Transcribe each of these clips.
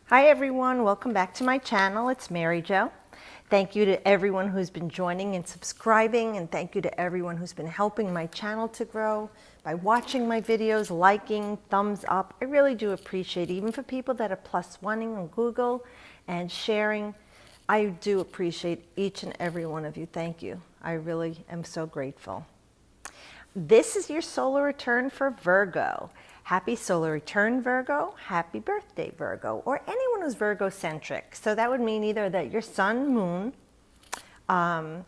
Hi everyone, welcome back to my channel. It's Mary Jo. Thank you to everyone who's been joining and subscribing, and thank you to everyone who's been helping my channel to grow by watching my videos, liking, thumbs up. I really do appreciate it. Even for people that are +1ing on Google and sharing, I do appreciate each and every one of you. Thank you. I really am so grateful. This is your solar return for Virgo. Happy solar return, Virgo. Happy birthday, Virgo, or anyone who's Virgo-centric. So that would mean either that your sun, moon,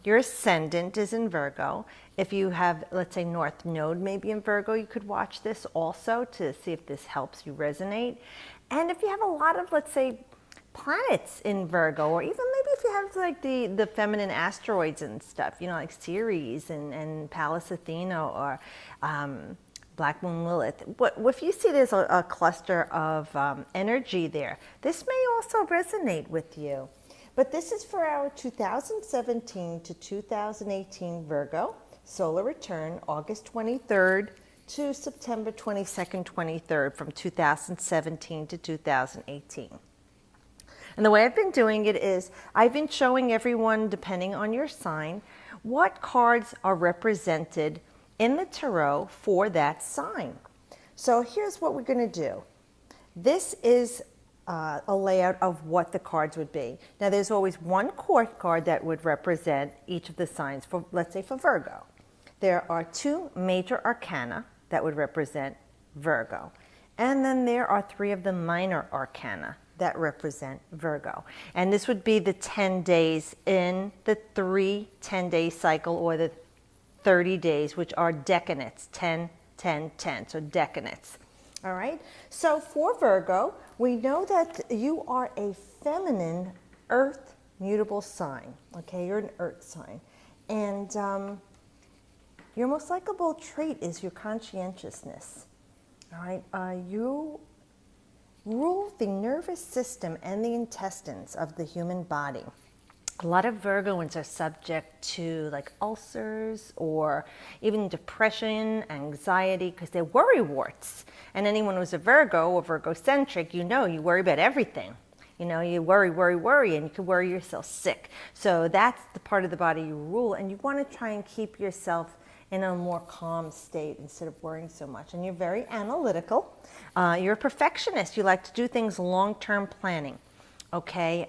your ascendant is in Virgo. If you have, let's say, North Node maybe in Virgo, you could watch this also to see if this helps you resonate. And if you have a lot of, let's say, planets in Virgo, or even maybe if you have like the feminine asteroids and stuff, you know, like Ceres and Pallas Athena or Black Moon Lilith. If you see there's a cluster of energy there, this may also resonate with you. But this is for our 2017 to 2018 Virgo solar return, August 23rd to September 22nd, 23rd, from 2017 to 2018. And the way I've been doing it is I've been showing everyone, depending on your sign, what cards are represented in the tarot for that sign. So here's what we're going to do. This is a layout of what the cards would be. Now there's always one court card that would represent each of the signs, for, let's say for Virgo. There are two major arcana that would represent Virgo. And then there are three of the minor arcana that represent Virgo. And this would be the 10 days in the 10-day cycle, or the 30 days, which are decanates, 10, 10, 10, so decanates. All right, so for Virgo, we know that you are a feminine earth mutable sign, okay? You're an earth sign. And your most likable trait is your conscientiousness, all right? You rule the nervous system and the intestines of the human body. A lot of Virgoans are subject to like ulcers or even depression, anxiety, because they're worrywarts. And anyone who's a Virgo or Virgo-centric, you know, you worry about everything. You know, you worry, and you can worry yourself sick. So that's the part of the body you rule, and you want to try and keep yourself in a more calm state instead of worrying so much. And you're very analytical. You're a perfectionist. You like to do things long-term planning, okay?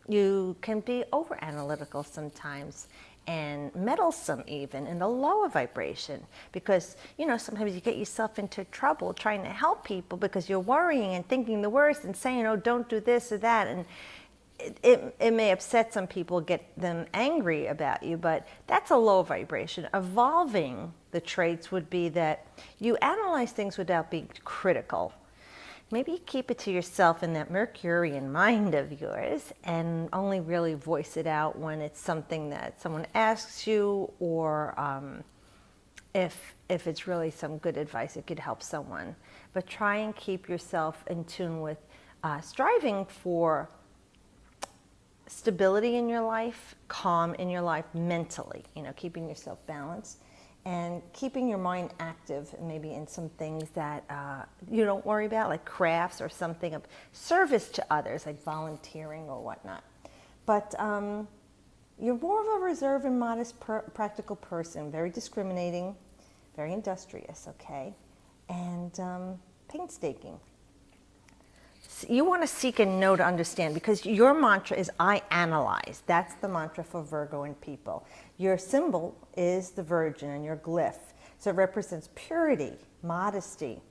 You can be over-analytical sometimes and meddlesome even in the lower vibration, because, you know, sometimes you get yourself into trouble trying to help people because you're worrying and thinking the worst and saying, oh, don't do this or that. And it may upset some people, get them angry about you, but that's a low vibration. Evolving the traits would be that you analyze things without being critical. Maybe you keep it to yourself in that Mercurian mind of yours and only really voice it out when it's something that someone asks you, or if it's really some good advice that could help someone. But try and keep yourself in tune with striving for stability in your life, calm in your life mentally, you know, keeping yourself balanced and keeping your mind active, maybe in some things that you don't worry about, like crafts or something of service to others, like volunteering or whatnot. But you're more of a reserved and modest, practical person, very discriminating, very industrious, okay, and painstaking. You want to seek and know to understand, because your mantra is I analyze. That's the mantra for Virgoan people. Your symbol is the Virgin and your glyph. So it represents purity, modesty,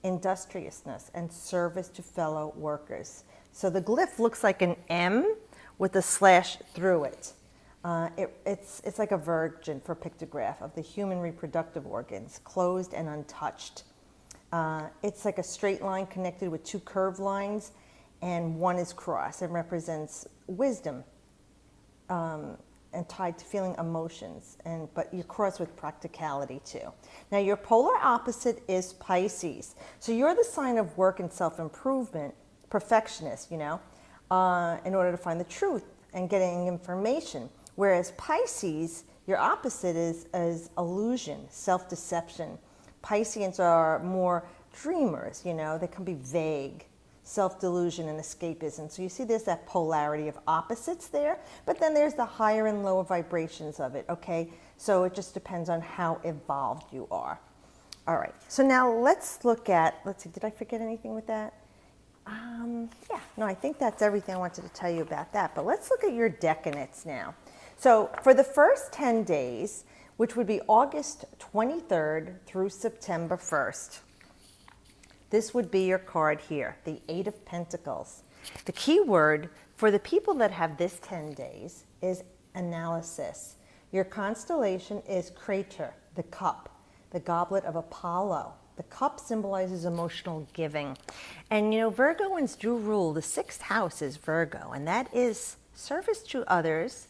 industriousness, and service to fellow workers. So the glyph looks like an M with a slash through it. It's like a virgin for pictograph of the human reproductive organs, closed and untouched. It's like a straight line connected with two curved lines, and one is crossed. It represents wisdom and tied to feeling emotions, but you're crossed with practicality too. Now your polar opposite is Pisces. So you're the sign of work and self-improvement, perfectionist, you know, in order to find the truth and getting information. Whereas Pisces, your opposite is illusion, self-deception. Pisceans are more dreamers, you know, they can be vague. self-delusion and escapism. So you see there's that polarity of opposites there, but then there's the higher and lower vibrations of it, okay? So it just depends on how evolved you are. All right, so now let's look at, let's see, did I forget anything with that? Yeah, no, I think that's everything I wanted to tell you about that, but let's look at your decanates now. So for the first 10 days, which would be August 23rd through September 1st, this would be your card here, the 8 of Pentacles. The key word for the people that have this 10 days is analysis. Your constellation is Crater, the cup, the goblet of Apollo. The cup symbolizes emotional giving. And you know, Virgoans do rule. The 6th house is Virgo, and that is service to others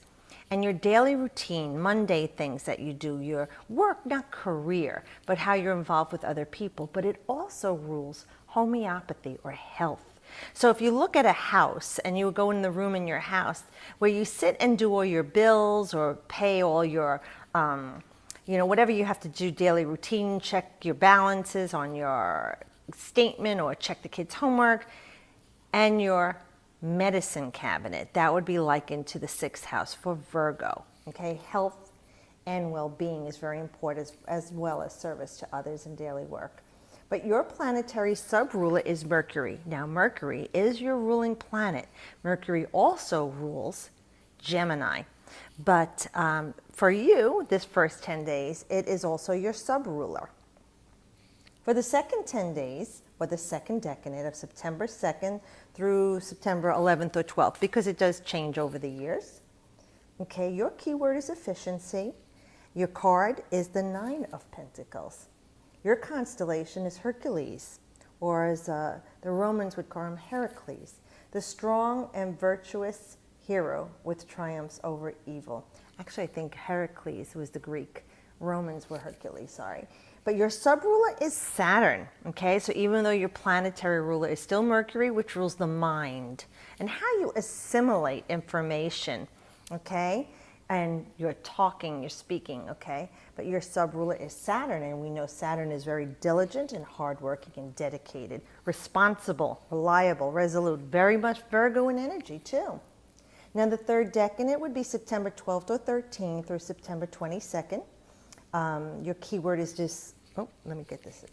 and your daily routine, Monday things that you do, your work, not career, but how you're involved with other people. But it also rules homeopathy or health. So if you look at a house and you go in the room in your house where you sit and do all your bills or pay all your, you know, whatever you have to do, daily routine, check your balances on your statement or check the kids' homework, and your medicine cabinet, that would be likened to the 6th house for Virgo. Okay, health and well-being is very important, as well as service to others and daily work. But your planetary sub-ruler is Mercury. Now, Mercury is your ruling planet. Mercury also rules Gemini. But for you, this first 10 days, it is also your sub-ruler. For the second 10 days, or the second decade of September 2nd through September 11th or 12th, because it does change over the years. Okay, your keyword is efficiency. Your card is the 9 of Pentacles. Your constellation is Hercules, or as the Romans would call him, Heracles, the strong and virtuous hero with triumphs over evil. Actually, I think Heracles was the Greek. Romans were Hercules, sorry. But your sub-ruler is Saturn, okay? So even though your planetary ruler is still Mercury, which rules the mind and how you assimilate information, okay? And you're talking, you're speaking, okay? But your sub-ruler is Saturn, and we know Saturn is very diligent and hardworking and dedicated, responsible, reliable, resolute, very much Virgo in energy too. Now the third decade would be September 12th or 13th through September 22nd. Your keyword is just, let me get this,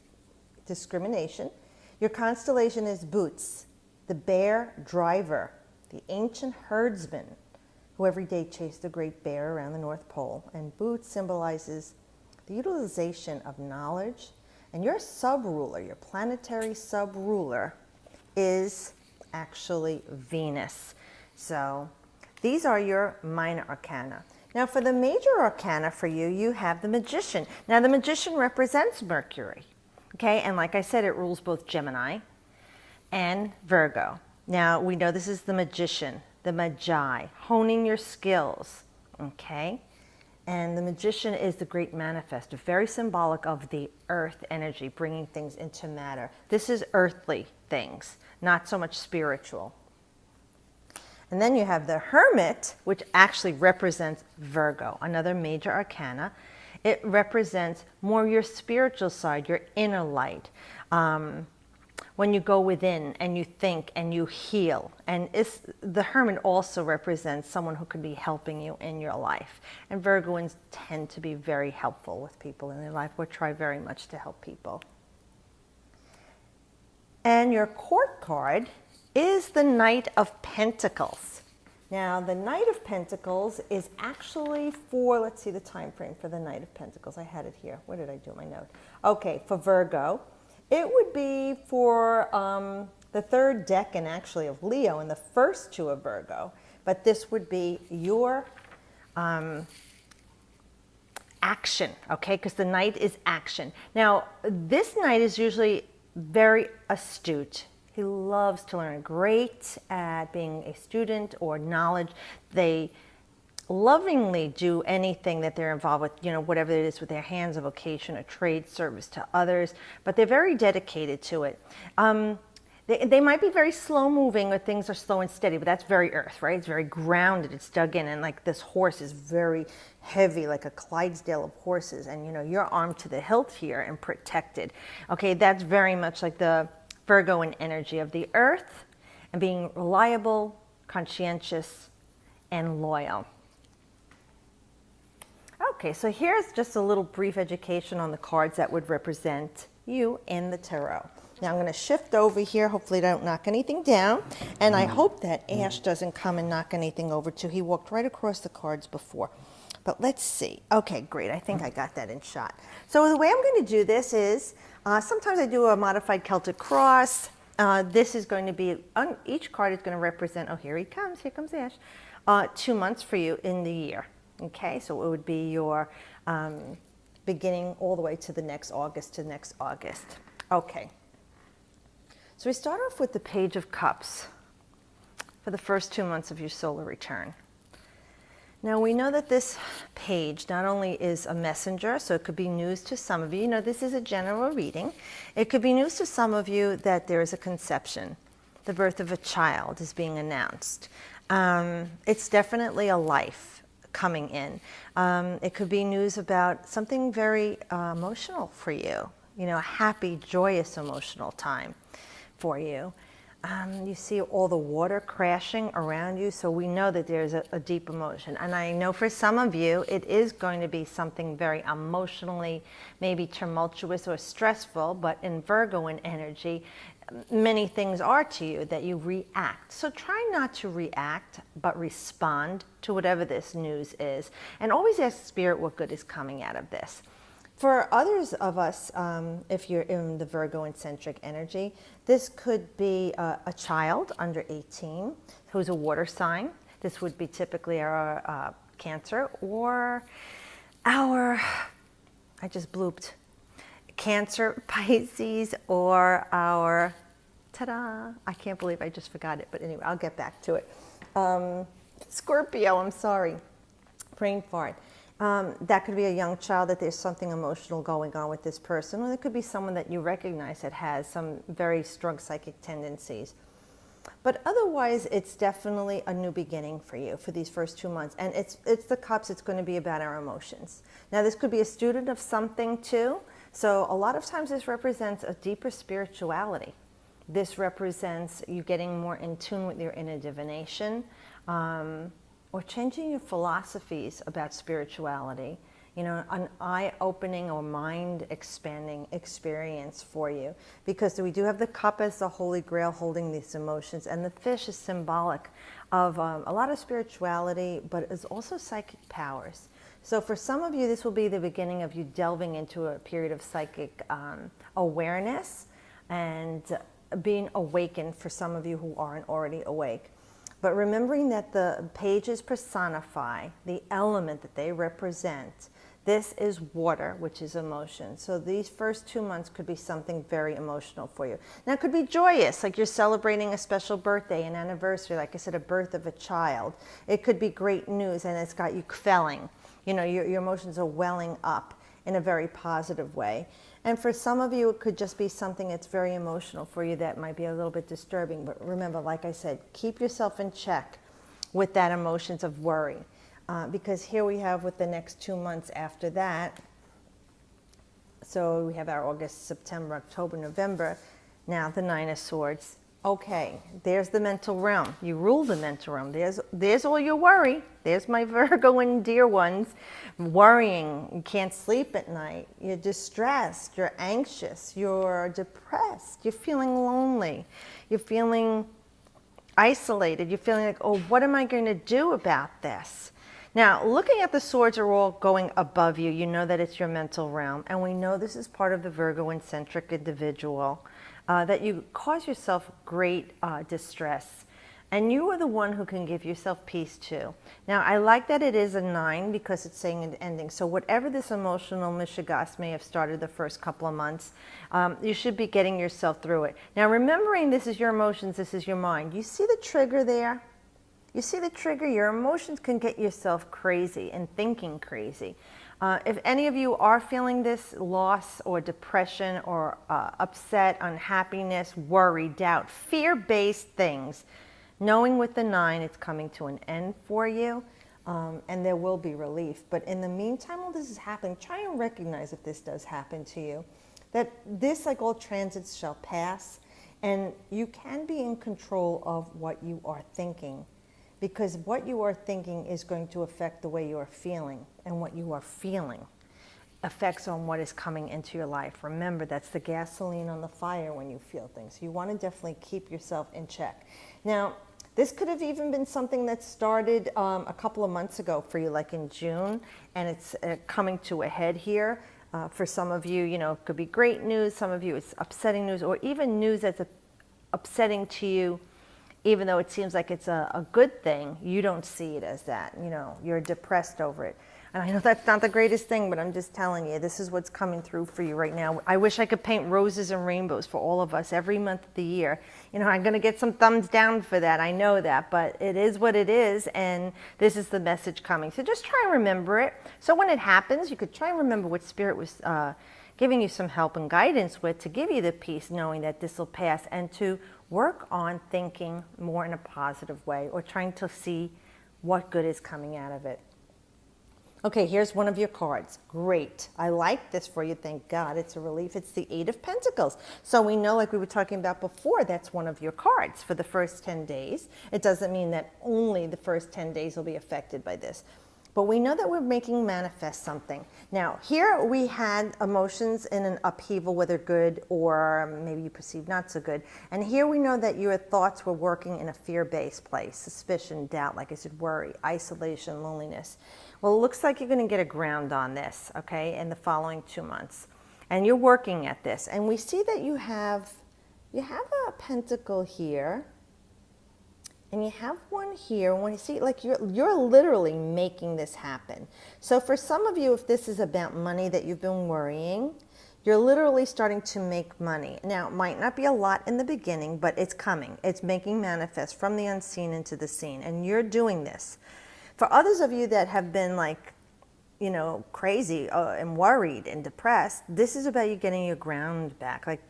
discrimination. Your constellation is Boots, the bear driver, the ancient herdsman who every day chased the great bear around the North Pole. And Boots symbolizes the utilization of knowledge. And your sub-ruler, your planetary sub-ruler, is actually Venus. So these are your minor arcana. Now for the major arcana for you, you have the Magician. Now the Magician represents Mercury, okay? And like I said, it rules both Gemini and Virgo. Now we know this is the Magician, the Magi, honing your skills, okay? And the Magician is the great manifestor, very symbolic of the earth energy, bringing things into matter. This is earthly things, not so much spiritual. And then you have the Hermit, which actually represents Virgo, another major arcana. It represents more your spiritual side, your inner light. When you go within and you think and you heal. And the Hermit also represents someone who could be helping you in your life. And Virgoans tend to be very helpful with people in their life. We try very much to help people. And your Court card is the Knight of Pentacles. Now, the Knight of Pentacles is actually for, let's see the time frame for the Knight of Pentacles. I had it here. Where did I do my note? Okay, for Virgo. It would be for the third decan, actually, of Leo and the first 2 of Virgo. But this would be your action, okay? Because the Knight is action. Now, this Knight is usually very astute. He loves to learn, great at being a student or knowledge. They lovingly do anything that they're involved with, you know, whatever it is with their hands, a vocation, a trade, service to others, but they're very dedicated to it. They might be very slow moving, or things are slow and steady, but that's very earth, right? It's very grounded, it's dug in, and like this horse is very heavy, like a Clydesdale of horses, and you know, you're armed to the hilt here and protected. Okay, that's very much like the Virgo energy of the earth and being reliable, conscientious, and loyal. Okay, so here's just a little brief education on the cards that would represent you in the tarot. Now I'm going to shift over here. Hopefully I don't knock anything down. And I hope that Ash doesn't come and knock anything over too. He walked right across the cards before. But let's see. Okay, great. I think I got that in shot. So the way I'm going to do this is, sometimes I do a modified Celtic cross. This is going to be, each card is going to represent, oh, here comes Ash, 2 months for you in the year. Okay, so it would be your beginning all the way to the next August Okay. So we start off with the Page of Cups for the first 2 months of your solar return. Now we know that this page not only is a messenger, so it could be news to some of you. You know, this is a general reading. It could be news to some of you that there is a conception. The birth of a child is being announced. It's definitely a life coming in. It could be news about something very emotional for you. You know, a happy, joyous, emotional time for you. You see all the water crashing around you, so we know that there's a deep emotion. And I know for some of you, it is going to be something very emotionally, maybe tumultuous or stressful, but in Virgo energy, many things are to you that you react. So try not to react, but respond to whatever this news is. And always ask Spirit what good is coming out of this. For others of us, if you're in the Virgo eccentric energy, this could be a child under 18 who's a water sign. This would be typically our Cancer or our, I just blooped, Cancer, Pisces, or our, ta-da, I can't believe I just forgot it, but anyway, I'll get back to it. Scorpio, I'm sorry, brain fart. That could be a young child, that there's something emotional going on with this person, or it could be someone that you recognize that has some very strong psychic tendencies. But otherwise, it's definitely a new beginning for you for these first 2 months. And it's the cups, it's going to be about our emotions. Now, this could be a student of something too. So a lot of times this represents a deeper spirituality. This represents you getting more in tune with your inner divination, or changing your philosophies about spirituality, you know, an eye-opening or mind-expanding experience for you. Because we do have the cup as the Holy Grail holding these emotions, and the fish is symbolic of a lot of spirituality, but is also psychic powers. So for some of you, this will be the beginning of you delving into a period of psychic awareness and being awakened for some of you who aren't already awake. But remembering that the pages personify the element that they represent. This is water, which is emotion. So these first 2 months could be something very emotional for you. Now it could be joyous, like you're celebrating a special birthday, an anniversary, like I said, a birth of a child. It could be great news, and it's got you quelling. You know, your emotions are welling up in a very positive way. And for some of you, it could just be something that's very emotional for you that might be a little bit disturbing. But remember, like I said, keep yourself in check with that emotions of worry. Because here we have with the next 2 months after that. So we have our August, September, October, November. Now the Nine of Swords. Okay, there's the mental realm. You rule the mental realm. There's all your worry. There's my Virgo and dear ones. Worrying, you can't sleep at night. You're distressed, you're anxious, you're depressed, you're feeling lonely, you're feeling isolated, you're feeling like, oh, what am I going to do about this? Now, looking at the swords are all going above you, you know that it's your mental realm. And we know this is part of the Virgo-centric individual, that you cause yourself great distress. And you are the one who can give yourself peace too. Now, I like that it is a 9 because it's saying an ending. So whatever this emotional mishigas may have started the first couple of months, you should be getting yourself through it. Now, remembering this is your emotions, this is your mind. You see the trigger there? You see the trigger? Your emotions can get yourself crazy and thinking crazy. If any of you are feeling this loss or depression or upset, unhappiness, worry, doubt, fear-based things, knowing with the 9 it's coming to an end for you, and there will be relief. But in the meantime, while this is happening, try and recognize if this does happen to you, that this, like all transits, shall pass, And you can be in control of what you are thinking, because what you are thinking is going to affect the way you are feeling, and what you are feeling affects on what is coming into your life. Remember, that's the gasoline on the fire when you feel things. You want to definitely keep yourself in check. Now, this could have even been something that started a couple of months ago for you, like in June, and it's coming to a head here. For some of you, it could be great news. Some of you, it's upsetting news, or even news that's upsetting to you, even though it seems like it's a good thing. You don't see it as that. You're depressed over it. And I know that's not the greatest thing, but I'm just telling you, this is what's coming through for you right now. I wish I could paint roses and rainbows for all of us every month of the year. I'm going to get some thumbs down for that. I know that, but it is what it is, and this is the message coming. So just try and remember it. So when it happens, you could try and remember what Spirit was giving you some help and guidance with, to give you the peace knowing that this will pass, and to work on thinking more in a positive way, or trying to see what good is coming out of it. Okay, here's one of your cards. Great. I like this for you. Thank God. It's a relief. It's the Eight of Pentacles. So we know, like we were talking about before, that's one of your cards for the first 10 days. It doesn't mean that only the first 10 days will be affected by this. But we know that we're making manifest something. Now, here we had emotions in an upheaval, whether good or maybe you perceive not so good. And here we know that your thoughts were working in a fear-based place: suspicion, doubt, like I said, worry, isolation, loneliness. Well, it looks like you're going to get a ground on this, okay, in the following 2 months. And you're working at this. And we see that you have a pentacle here. And you have one here. When you see, like, you're literally making this happen. So for some of you, if this is about money that you've been worrying, you're literally starting to make money. Now, it might not be a lot in the beginning, but it's coming. It's making manifest from the unseen into the seen. And you're doing this. For others of you that have been like, crazy and worried and depressed, this is about you getting your ground back. Like,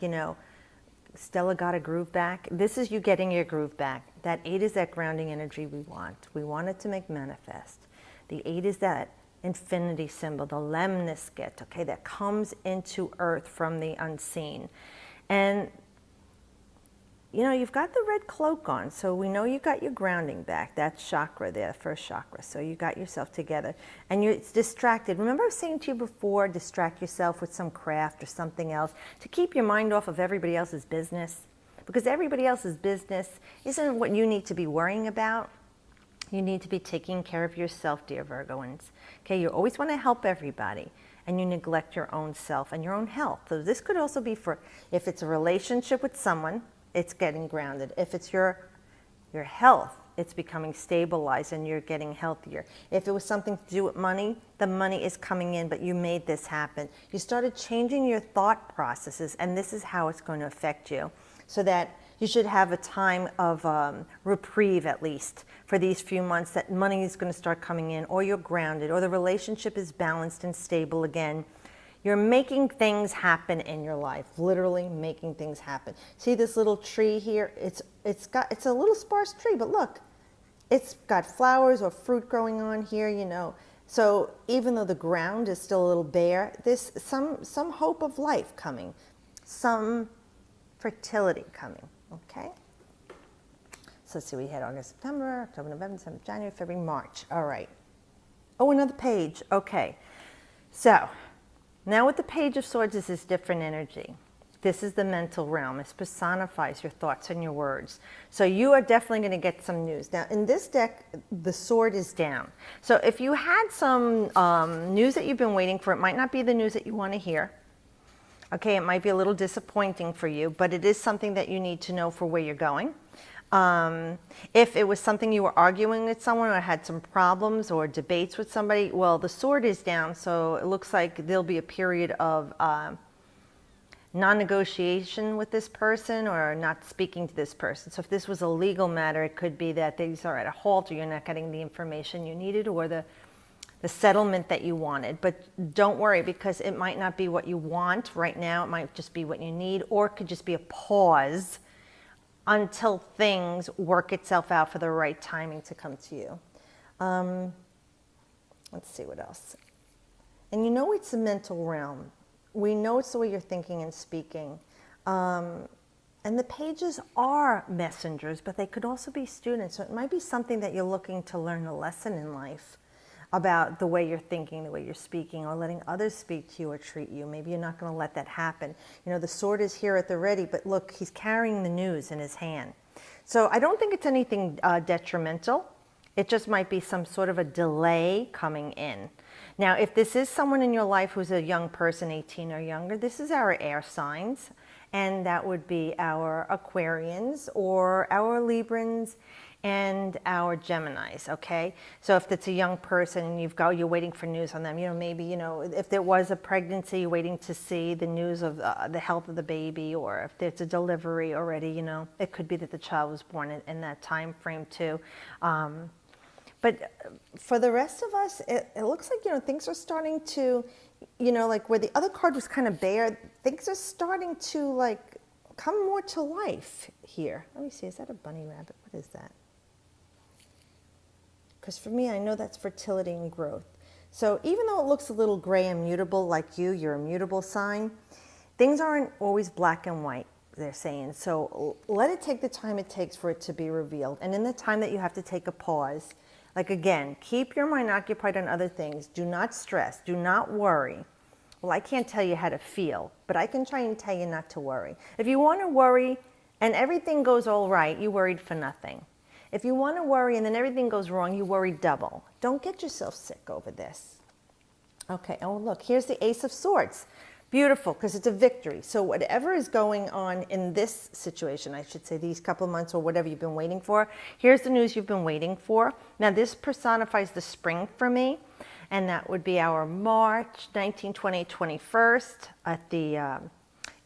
Stella got a groove back. This is you getting your groove back. That 8 is that grounding energy we want. We want it to make manifest. The 8 is that infinity symbol, the lemnisket, okay, that comes into earth from the unseen. And you've got the red cloak on, so we know you got your grounding back. That's chakra there, first chakra. So you got yourself together, and you're distracted. Remember I was saying to you before, distract yourself with some craft or something else to keep your mind off of everybody else's business, because everybody else's business isn't what you need to be worrying about. You need to be taking care of yourself, dear Virgoans. Okay, you always want to help everybody, and you neglect your own self and your own health. So this could also be for, if it's a relationship with someone, it's getting grounded. If it's your health, it's becoming stabilized and you're getting healthier. If it was something to do with money, the money is coming in, but you made this happen. You started changing your thought processes, and this is how it's going to affect you. So that you should have a time of reprieve, at least for these few months, that money is going to start coming in, or you're grounded, or the relationship is balanced and stable again. You're making things happen in your life, literally making things happen. See this little tree here? It's a little sparse tree, but look, it's got flowers or fruit growing on here, So even though the ground is still a little bare, there's some hope of life coming, some fertility coming, okay? So let's see, we had August, September, October, November, December, January, February, March. All right. Oh, another page. Okay. So now with the Page of Swords, this is different energy. This is the mental realm. It personifies your thoughts and your words. So you are definitely going to get some news. Now in this deck, the sword is down. So if you had some news that you've been waiting for, it might not be the news that you want to hear. Okay, it might be a little disappointing for you, but it is something that you need to know for where you're going. If it was something you were arguing with someone or had some problems or debates with somebody, well, the sword is down, so it looks like there'll be a period of non-negotiation with this person, or not speaking to this person. So if this was a legal matter, it could be that these are at a halt, or you're not getting the information you needed, or the settlement that you wanted. But don't worry, because it might not be what you want right now. It might just be what you need, or it could just be a pause until things work itself out for the right timing to come to you. Let's see what else. And it's the mental realm. We know it's the way you're thinking and speaking. And the pages are messengers, but they could also be students. So it might be something that you're looking to learn a lesson in life about the way you're thinking, the way you're speaking, or letting others speak to you or treat you. Maybe you're not going to let that happen. You know, the sword is here at the ready, but look, he's carrying the news in his hand. So I don't think it's anything detrimental. It just might be some sort of a delay coming in. Now, if this is someone in your life who's a young person, 18 or younger, this is our air signs. And that would be our Aquarians or our Librans and our Geminis, okay? So if it's a young person and you're waiting for news on them, you know, maybe, you know, if there was a pregnancy, you're waiting to see the news of the health of the baby, or if there's a delivery already, you know, it could be that the child was born in that time frame too. But for the rest of us, it looks like, you know, things are starting to, you know, like where the other card was kind of bare, things are starting to like come more to life here. Let me see, is that a bunny rabbit? What is that? Because for me, I know that's fertility and growth. So even though it looks a little gray and mutable like you're a mutable sign, things aren't always black and white, they're saying. So let it take the time it takes for it to be revealed. And in the time that you have to take a pause, like again, keep your mind occupied on other things. Do not stress. Do not worry. Well, I can't tell you how to feel, but I can try and tell you not to worry. If you want to worry and everything goes all right, you worried for nothing. If you want to worry and then everything goes wrong, you worry double. Don't get yourself sick over this. Okay, oh look, here's the Ace of Swords. Beautiful, because it's a victory. So whatever is going on in this situation, I should say these couple of months or whatever you've been waiting for, here's the news you've been waiting for. Now this personifies the spring for me, and that would be our March 19, 20, 21st at the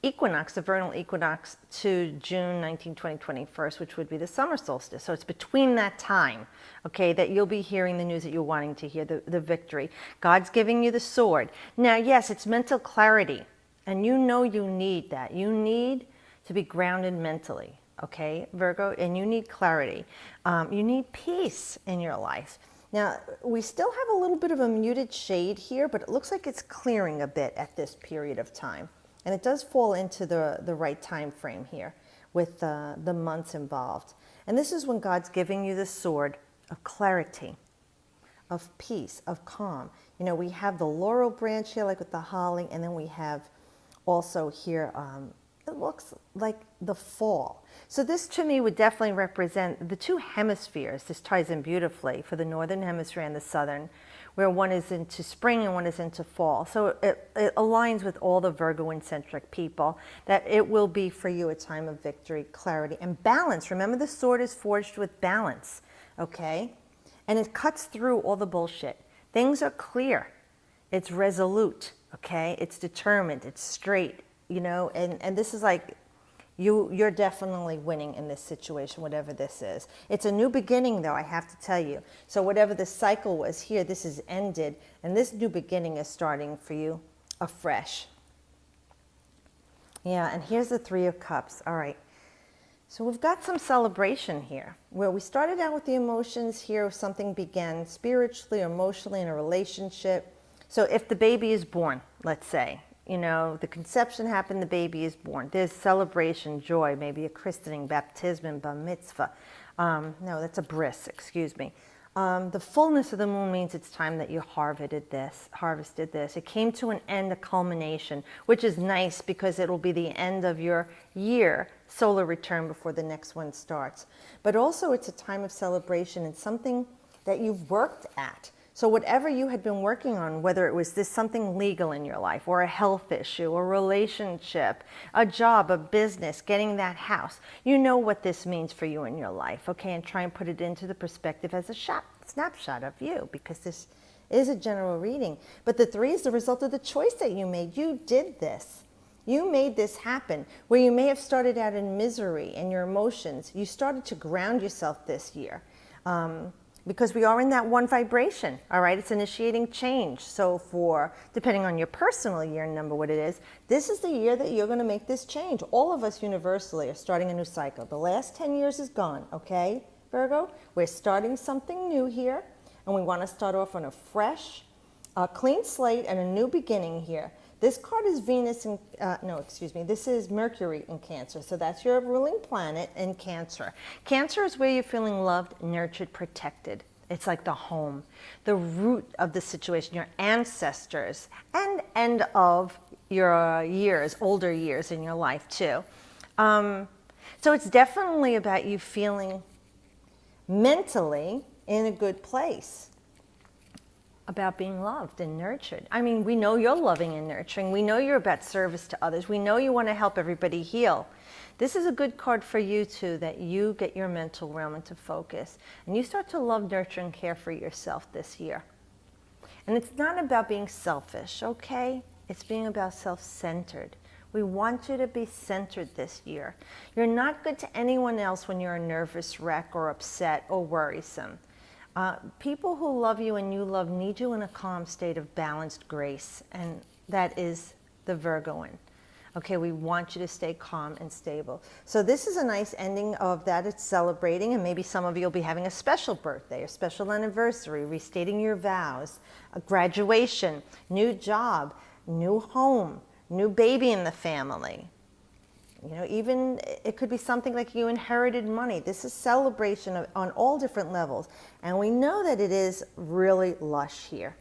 equinox, the vernal equinox, to June 19, 20, 21st, which would be the summer solstice. So it's between that time, okay, that you'll be hearing the news that you're wanting to hear, the victory. God's giving you the sword. Now, yes, it's mental clarity, and you know you need that. You need to be grounded mentally, okay, Virgo, and you need clarity. You need peace in your life. Now, we still have a little bit of a muted shade here, but it looks like it's clearing a bit at this period of time. And it does fall into the right time frame here with the months involved. And this is when God's giving you the sword of clarity, of peace, of calm. You know, we have the laurel branch here, like with the holly, and then we have also here, it looks like the fall. So this to me would definitely represent the two hemispheres. This ties in beautifully for the northern hemisphere and the southern, where one is into spring and one is into fall. So it aligns with all the Virgo-centric people, that it will be for you a time of victory, clarity, and balance. Remember, the sword is forged with balance, okay? And it cuts through all the bullshit. Things are clear. It's resolute, okay? It's determined. It's straight, you know? And this is like, you're definitely winning in this situation, whatever this is. It's a new beginning, though, I have to tell you. So whatever the cycle was here, this is ended, and this new beginning is starting for you afresh. Yeah, and here's the Three of Cups. All right. So we've got some celebration here, where we started out with the emotions here. Something began spiritually or emotionally in a relationship. So if the baby is born, let's say, you know, the conception happened, the baby is born. There's celebration, joy, maybe a christening, baptism, bar mitzvah. No, that's a bris, excuse me. The fullness of the moon means it's time that you harvested this. It came to an end, a culmination, which is nice because it'll be the end of your year, solar return, before the next one starts. But also it's a time of celebration and something that you've worked at. So whatever you had been working on, whether it was this something legal in your life or a health issue, a relationship, a job, a business, getting that house, you know what this means for you in your life, okay? And try and put it into the perspective as a snapshot of you, because this is a general reading. But the 3 is the result of the choice that you made. You did this. You made this happen. Where you may have started out in misery and your emotions, you started to ground yourself this year. Because we are in that one vibration, all right? It's initiating change. So for, depending on your personal year number, what it is, this is the year that you're going to make this change. All of us universally are starting a new cycle. The last 10 years is gone, okay, Virgo? We're starting something new here, and we want to start off on a fresh, clean slate and a new beginning here. This card is Venus in, no, excuse me, this is Mercury in Cancer. So that's your ruling planet in Cancer. Cancer is where you're feeling loved, nurtured, protected. It's like the home, the root of the situation, your ancestors, and end of your years, older years in your life too. So it's definitely about you feeling mentally in a good place, about being loved and nurtured. I mean, we know you're loving and nurturing. We know you're about service to others. We know you want to help everybody heal. This is a good card for you too, that you get your mental realm into focus and you start to love, nurture, and care for yourself this year. And it's not about being selfish, okay? It's being about self-centered. We want you to be centered this year. You're not good to anyone else when you're a nervous wreck or upset or worrisome. People who love you and you love need you in a calm state of balanced grace, and that is the Virgoan. Okay, we want you to stay calm and stable. So this is a nice ending of that. It's celebrating, and maybe some of you will be having a special birthday, a special anniversary, restating your vows, a graduation, new job, new home, new baby in the family. You know, even it could be something like you inherited money. This is celebration on all different levels. And we know that it is really lush here.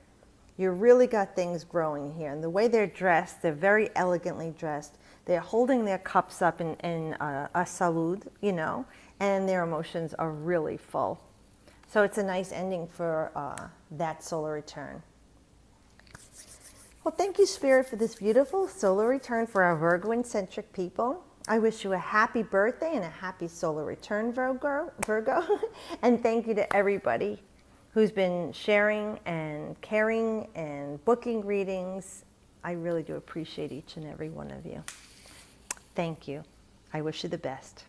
You really got things growing here. And the way they're dressed, they're very elegantly dressed. They're holding their cups up in a salud, you know, and their emotions are really full. So it's a nice ending for that solar return. Well, thank you, Spirit, for this beautiful solar return for our Virgo-centric people. I wish you a happy birthday and a happy solar return, Virgo. And thank you to everybody who's been sharing and caring and booking readings. I really do appreciate each and every one of you. Thank you. I wish you the best.